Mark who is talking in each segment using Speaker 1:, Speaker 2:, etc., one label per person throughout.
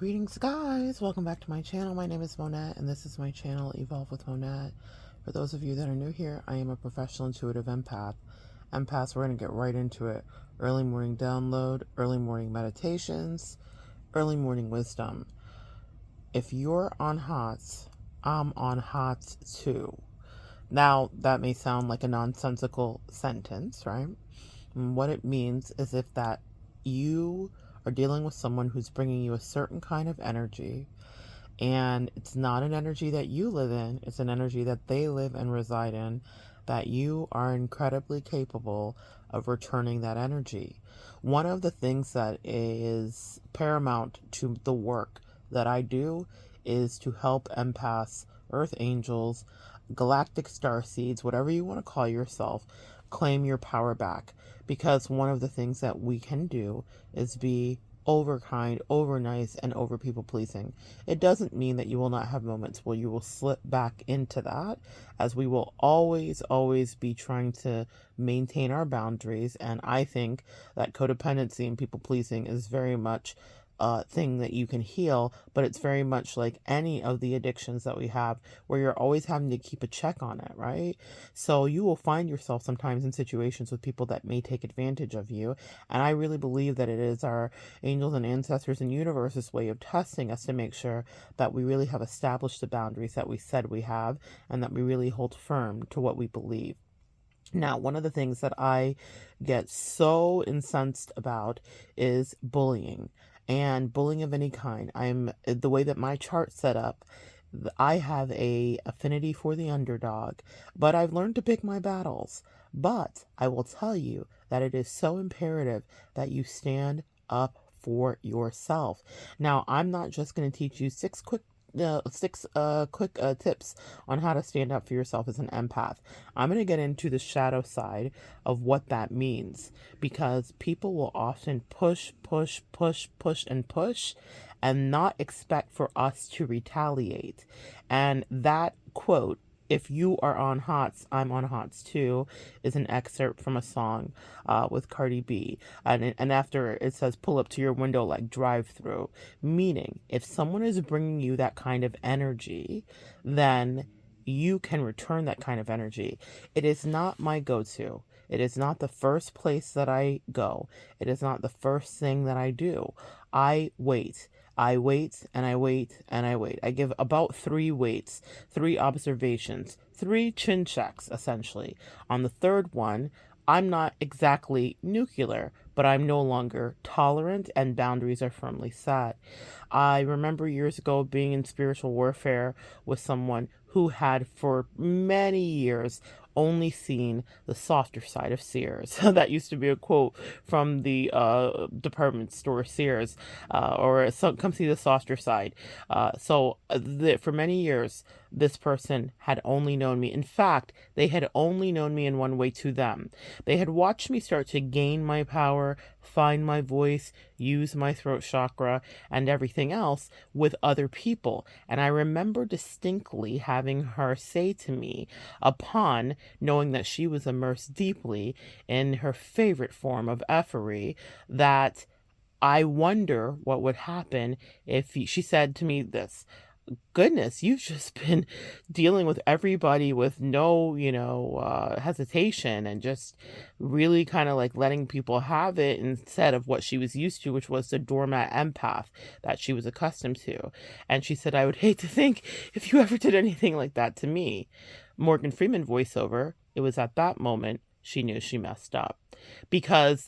Speaker 1: Greetings guys, welcome back to my channel. My name is Monette and this is my channel Evolve with Monette. For those of you that are new here, I am a professional intuitive empath. Empaths, we're going to get right into it. Early morning download, early morning meditations, early morning wisdom. If you're on HOTS, I'm on HOTS too. Now, that may sound like a nonsensical sentence, right? And what it means is if that you are dealing with someone who's bringing you a certain kind of energy, and it's not an energy that you live in, it's an energy that they live and reside in, that you are incredibly capable of returning that energy. One of the things that is paramount to the work that I do is to help empaths, earth angels, galactic star seeds, whatever you want to call yourself, claim your power back. Because one of the things that we can do is be over kind, over nice, and over people pleasing. It doesn't mean that you will not have moments where you will slip back into that, as we will always be trying to maintain our boundaries. And I think that codependency and people pleasing is very much thing that you can heal, but it's very much like any of the addictions that we have, where you're always having to keep a check on it, right? So you will find yourself sometimes in situations with people that may take advantage of you, and I really believe that it is our angels and ancestors and universe's way of testing us to make sure that we really have established the boundaries that we said we have, and that we really hold firm to what we believe. Now, one of the things that I get so incensed about is bullying, and bullying of any kind. The way that my chart's set up, I have a affinity for the underdog, but I've learned to pick my battles. But I will tell you that it is so imperative that you stand up for yourself. Now, I'm not just going to teach you six quick tips on how to stand up for yourself as an empath. I'm going to get into the shadow side of what that means, because people will often push, and not expect for us to retaliate. And that quote, "If you are on HOTS, I'm on HOTS too," is an excerpt from a song with Cardi B. And after it says, "Pull up to your window like drive through," meaning if someone is bringing you that kind of energy, then you can return that kind of energy. It is not my go-to. It is not the first place that I go. It is not the first thing that I do. I wait. I wait and I wait and I wait. I give about 3 waits, 3 observations, 3 chin checks, essentially. On the third one, I'm not exactly nuclear, but I'm no longer tolerant, and boundaries are firmly set. I remember years ago being in spiritual warfare with someone who had for many years only seen the softer side of Sears. That used to be a quote from the department store Sears, come see the softer side. For many years, this person had only known me. In fact, they had only known me in one way to them. They had watched me start to gain my power, find my voice, use my throat chakra, and everything else with other people. And I remember distinctly having her say to me, upon knowing that she was immersed deeply in her favorite form of effery, that I wonder what would happen if she said to me this: "Goodness, you've just been dealing with everybody with no, hesitation, and just really kind of like letting people have it, instead of what she was used to, which was the doormat empath that she was accustomed to." And she said, "I would hate to think if you ever did anything like that to me." Morgan Freeman voiceover, it was at that moment she knew she messed up.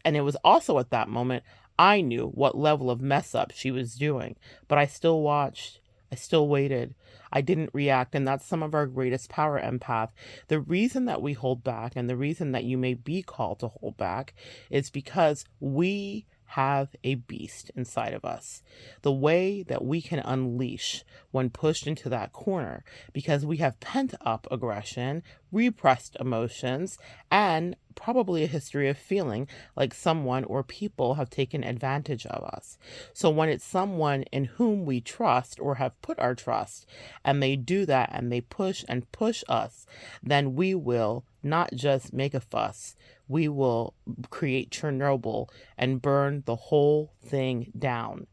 Speaker 1: And it was also at that moment I knew what level of mess up she was doing, but I still watched. I still waited. I didn't react, and that's some of our greatest power, empath. The reason that we hold back, and the reason that you may be called to hold back, is because we have a beast inside of us. The way that we can unleash when pushed into that corner, because we have pent up aggression, repressed emotions, and probably a history of feeling like someone or people have taken advantage of us. So when it's someone in whom we trust or have put our trust, and they do that and they push us, then we will not just make a fuss, we will create Chernobyl and burn the whole thing down.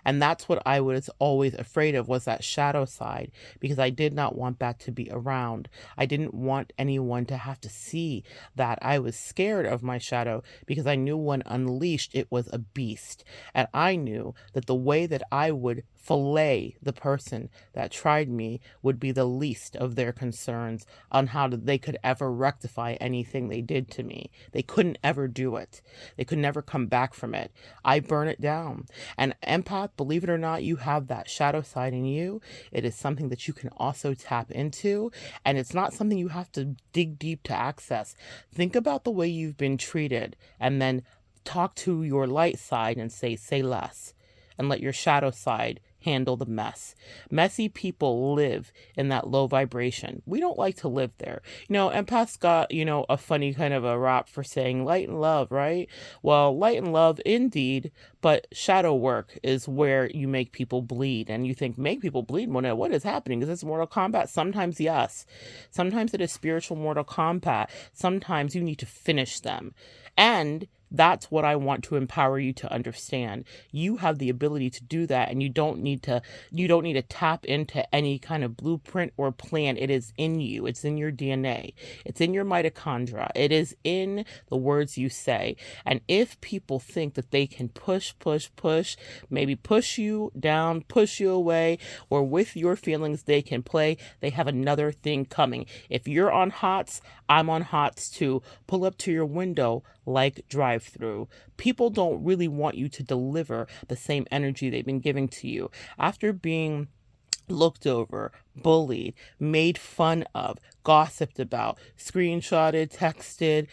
Speaker 1: And that's what I was always afraid of, was that shadow side, because I did not want that to be around. I didn't want anyone to have to see that. I was scared of my shadow because I knew when unleashed it was a beast. And I knew that the way that I would fillet the person that tried me would be the least of their concerns on how they could ever rectify anything they did to me. They couldn't ever do it. They could never come back from it. I burn it down. And empath, believe it or not, you have that shadow side in you. It is something that you can also tap into, and it's not something you have to dig deep to access. Think about the way you've been treated, and then talk to your light side and say less, and let your shadow side handle the mess. Messy people live in that low vibration. We don't like to live there. Empath's got, a funny kind of a rap for saying light and love, right? Well, light and love indeed, but shadow work is where you make people bleed. And you think, make people bleed? Well, no, what is happening? Is this Mortal Kombat? Sometimes yes. Sometimes it is spiritual Mortal Kombat. Sometimes you need to finish them. And that's what I want to empower you to understand. You have the ability to do that, and you don't need to tap into any kind of blueprint or plan. It is in you. It's in your DNA. It's in your mitochondria. It is in the words you say. And if people think that they can push, maybe push you down, push you away, or with your feelings they can play, they have another thing coming. If you're on HOTS, I'm on HOTS too. Pull up to your window like drive-through. People don't really want you to deliver the same energy they've been giving to you. After being looked over, bullied, made fun of, gossiped about, screenshotted, texted,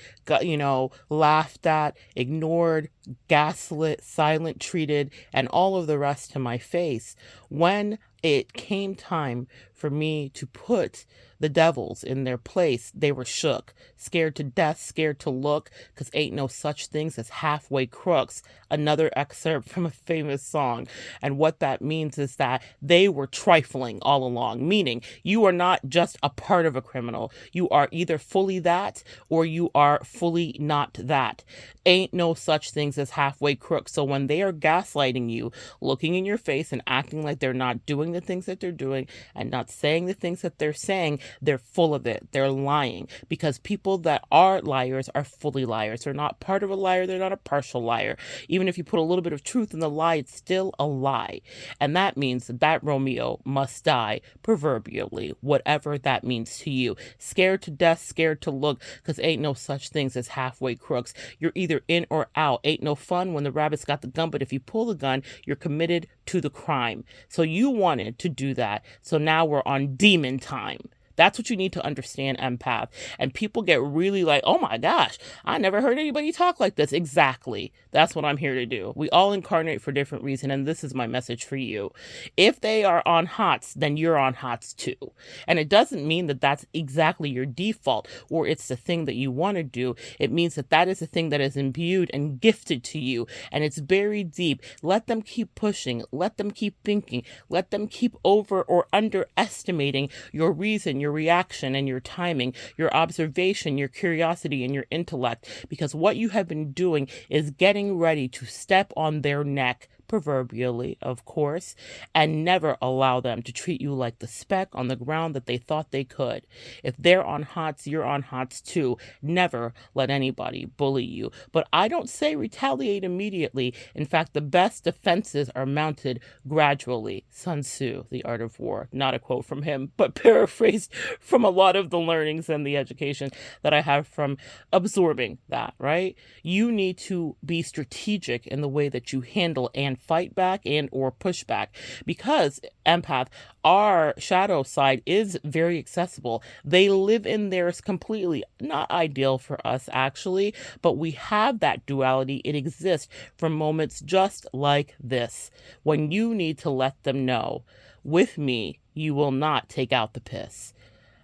Speaker 1: laughed at, ignored, gaslit, silent treated, and all of the rest to my face, when it came time for me to put the devils in their place, they were shook, scared to death, scared to look, because ain't no such things as halfway crooks. Another excerpt from a famous song. And what that means is that they were trifling all along, meaning you are not just a part of a criminal. You are either fully that or you are fully not that. Ain't no such things as halfway crooks. So when they are gaslighting you, looking in your face and acting like they're not doing the things that they're doing and not saying the things that they're saying, they're full of it. They're lying, because people that are liars are fully liars. They're not part of a liar. They're not a partial liar. Even if you put a little bit of truth in the lie, it's still a lie. And that means that Romeo must die, proverbially, whatever that means to you. Scared to death, scared to look, because ain't no such things as halfway crooks. You're either in or out. Ain't no fun when the rabbit's got the gun, but if you pull the gun, you're committed to the crime. So you wanted to do that. So now we're on demon time. That's what you need to understand, empath. And people get really like, oh my gosh, I never heard anybody talk like this. Exactly. That's what I'm here to do. We all incarnate for different reasons, and this is my message for you. If they are on HOTS, then you're on HOTS too. And it doesn't mean that that's exactly your default or it's the thing that you want to do. It means that that is the thing that is imbued and gifted to you, and it's buried deep. Let them keep pushing. Let them keep thinking. Let them keep over or underestimating your reason, your reaction, and your timing, your observation, your curiosity, and your intellect, because what you have been doing is getting ready to step on their neck, proverbially, of course, and never allow them to treat you like the speck on the ground that they thought they could. If they're on HOTS, you're on HOTS too. Never let anybody bully you. But I don't say retaliate immediately. In fact, the best defenses are mounted gradually. Sun Tzu, The Art of War. Not a quote from him, but paraphrased from a lot of the learnings and the education that I have from absorbing that, right? You need to be strategic in the way that you handle and fight back and or push back, because empath, our shadow side is very accessible. They live in theirs completely. Not ideal for us, actually, but we have that duality. It exists for moments just like this, when you need to let them know, with me, you will not take out the piss.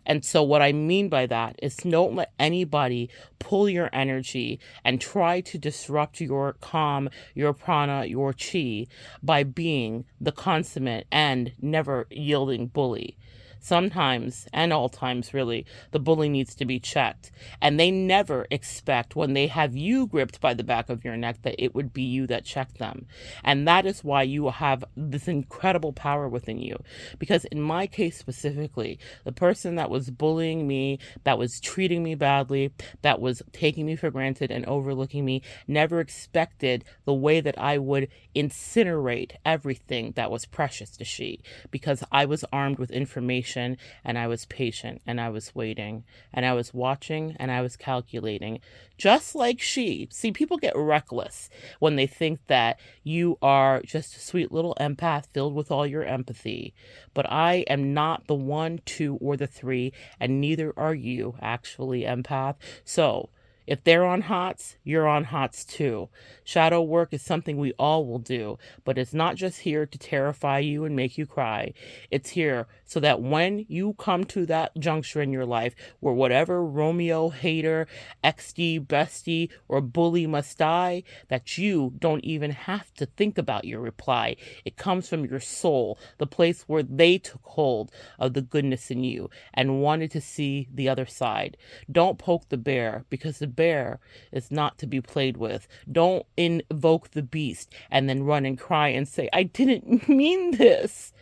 Speaker 1: And so what I mean by that is, don't let anybody pull your energy and try to disrupt your calm, your prana, your chi by being the consummate and never yielding bully. Sometimes, and all times really, the bully needs to be checked. And they never expect, when they have you gripped by the back of your neck, that it would be you that checked them. And that is why you have this incredible power within you. Because in my case specifically, the person that was bullying me, that was treating me badly, that was taking me for granted and overlooking me, never expected the way that I would incinerate everything that was precious to she, because I was armed with information, and I was patient, and I was waiting, and I was watching, and I was calculating, just like she. See, people get reckless when they think that you are just a sweet little empath filled with all your empathy. But I am not the 1, 2, or the 3, and neither are you, actually, empath. So, if they're on HOTS, you're on HOTS too. Shadow work is something we all will do, but it's not just here to terrify you and make you cry. It's here so that when you come to that juncture in your life where whatever Romeo, hater, XD, bestie, or bully must die, that you don't even have to think about your reply. It comes from your soul, the place where they took hold of the goodness in you and wanted to see the other side. Don't poke the bear, because the bear is not to be played with. Don't invoke the beast and then run and cry and say, I didn't mean this.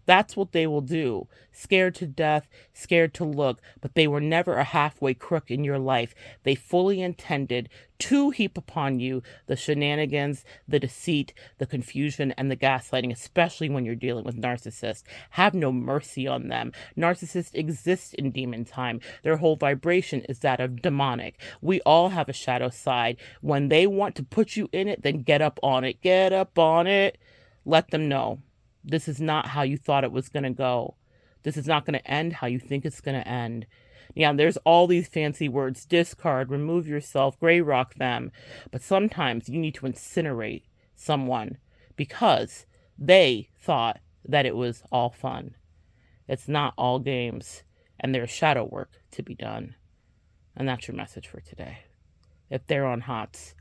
Speaker 1: That's what they will do. Scared to death, scared to look, but they were never a halfway crook in your life. They fully intended to heap upon you the shenanigans, the deceit, the confusion, and the gaslighting, especially when you're dealing with narcissists. Have no mercy on them. Narcissists exist in demon time. Their whole vibration is that of demonic. We all have a shadow side. When they want to put you in it, then get up on it. Get up on it. Let them know. This is not how you thought it was going to go. This is not going to end how you think it's going to end. Yeah, there's all these fancy words: discard, remove yourself, gray rock them. But sometimes you need to incinerate someone because they thought that it was all fun. It's not all games, and there's shadow work to be done. And that's your message for today. If they're on HOTS,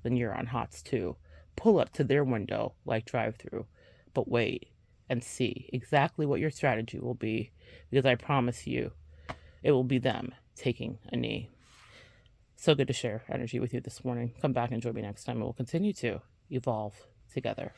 Speaker 1: then you're on HOTS too. Pull up to their window like drive-through. But wait and see exactly what your strategy will be, because I promise you, it will be them taking a knee. So good to share energy with you this morning. Come back and join me next time, and we'll continue to evolve together.